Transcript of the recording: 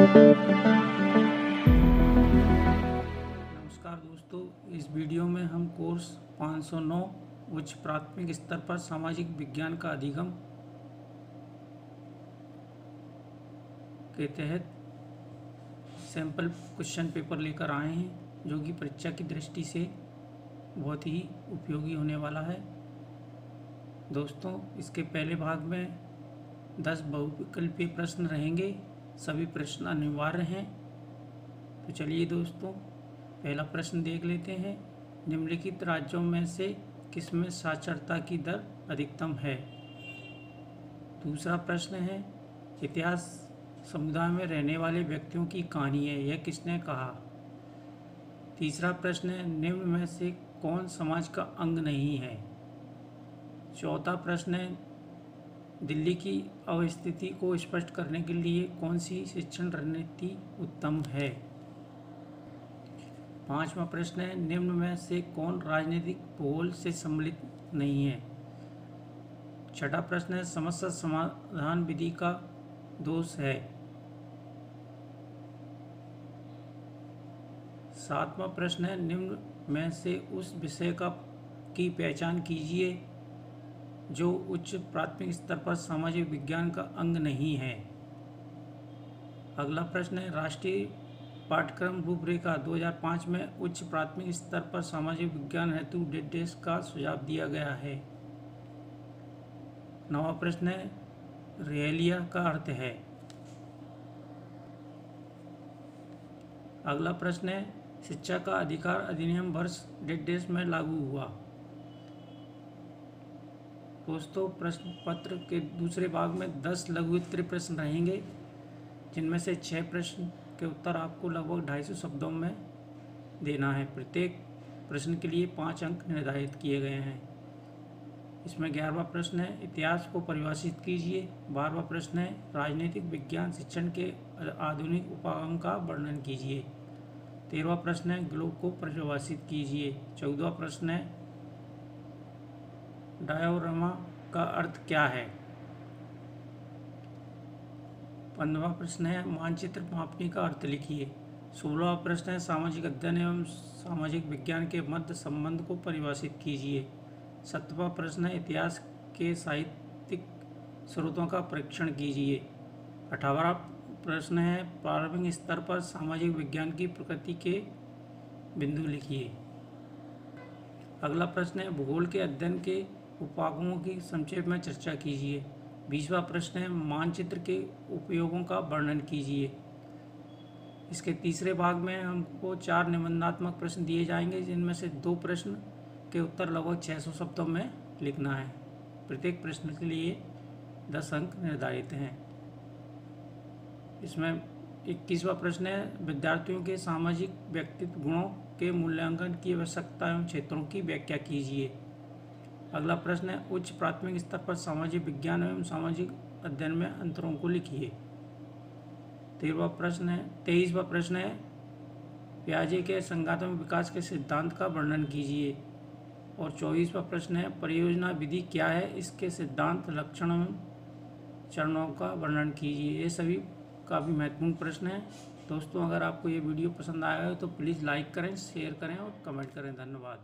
नमस्कार दोस्तों, इस वीडियो में हम कोर्स 509 उच्च प्राथमिक स्तर पर सामाजिक विज्ञान का अधिगम के तहत सैंपल क्वेश्चन पेपर लेकर आए हैं, जो कि परीक्षा की दृष्टि से बहुत ही उपयोगी होने वाला है। दोस्तों, इसके पहले भाग में 10 बहुविकल्पीय प्रश्न रहेंगे। सभी प्रश्न अनिवार्य हैं। तो चलिए दोस्तों, पहला प्रश्न देख लेते हैं। निम्नलिखित राज्यों में से किसमें साक्षरता की दर अधिकतम है? दूसरा प्रश्न है, इतिहास समुदाय में रहने वाले व्यक्तियों की कहानी है, यह किसने कहा? तीसरा प्रश्न है, निम्न में से कौन समाज का अंग नहीं है? चौथा प्रश्न है, दिल्ली की अवस्थिति को स्पष्ट करने के लिए कौन सी शिक्षण रणनीति उत्तम है? पांचवा प्रश्न है, निम्न में से कौन राजनीतिक भूगोल से सम्मिलित नहीं है? छठा प्रश्न है, समस्या समाधान विधि का दोष है? सातवां प्रश्न है, निम्न में से उस विषय की पहचान कीजिए जो उच्च प्राथमिक स्तर पर सामाजिक विज्ञान का अंग नहीं है। अगला प्रश्न है, राष्ट्रीय पाठ्यक्रम रूपरेखा 2005 में उच्च प्राथमिक स्तर पर सामाजिक विज्ञान हेतु डेस का सुझाव दिया गया है। नवा प्रश्न है, रेलिया का अर्थ है? अगला प्रश्न है, शिक्षा का अधिकार अधिनियम वर्ष डेस में लागू हुआ। दोस्तों, प्रश्न पत्र के दूसरे भाग में 10 लघु उत्तरीय प्रश्न रहेंगे, जिनमें से 6 प्रश्न के उत्तर आपको लगभग 250 शब्दों में देना है। प्रत्येक प्रश्न के लिए 5 अंक निर्धारित किए गए हैं। इसमें 11वां प्रश्न है, इतिहास को परिभाषित कीजिए। 12वां प्रश्न है, राजनीतिक विज्ञान शिक्षण के आधुनिक उपागम का वर्णन कीजिए। 13वां प्रश्न है, ग्लोब को परिभाषित कीजिए। 14वां प्रश्न है, डायोरामा का अर्थ क्या है? 15वां प्रश्न है, मानचित्र मापनी का अर्थ लिखिए। 16वां प्रश्न है, सामाजिक अध्ययन एवं सामाजिक विज्ञान के मध्य संबंध को परिभाषित कीजिए। 17वां प्रश्न है, इतिहास के साहित्यिक स्रोतों का परीक्षण कीजिए। 18वां प्रश्न है, प्रारंभिक स्तर पर सामाजिक विज्ञान की प्रकृति के बिंदु लिखिए। अगला प्रश्न है, भूगोल के अध्ययन के उपागमों की संक्षेप में चर्चा कीजिए। 20वां प्रश्न है, मानचित्र के उपयोगों का वर्णन कीजिए। इसके तीसरे भाग में हमको 4 निबंधात्मक प्रश्न दिए जाएंगे, जिनमें से 2 प्रश्न के उत्तर लगभग 600 शब्दों में लिखना है। प्रत्येक प्रश्न के लिए 10 अंक निर्धारित हैं। इसमें 21वां प्रश्न है, विद्यार्थियों के सामाजिक व्यक्तित्व गुणों के मूल्यांकन की आवश्यकता एवं क्षेत्रों की व्याख्या कीजिए। अगला प्रश्न है, उच्च प्राथमिक स्तर पर सामाजिक विज्ञान एवं सामाजिक अध्ययन में अंतरों को लिखिए। 23वां प्रश्न है, पियाजे के संज्ञानात्मक विकास के सिद्धांत का वर्णन कीजिए। और 24वां प्रश्न है, परियोजना विधि क्या है, इसके सिद्धांत, लक्षण एवं चरणों का वर्णन कीजिए। ये सभी काफ़ी महत्वपूर्ण प्रश्न हैं। दोस्तों, अगर आपको ये वीडियो पसंद आया हो तो प्लीज़ लाइक करें, शेयर करें और कमेंट करें। धन्यवाद।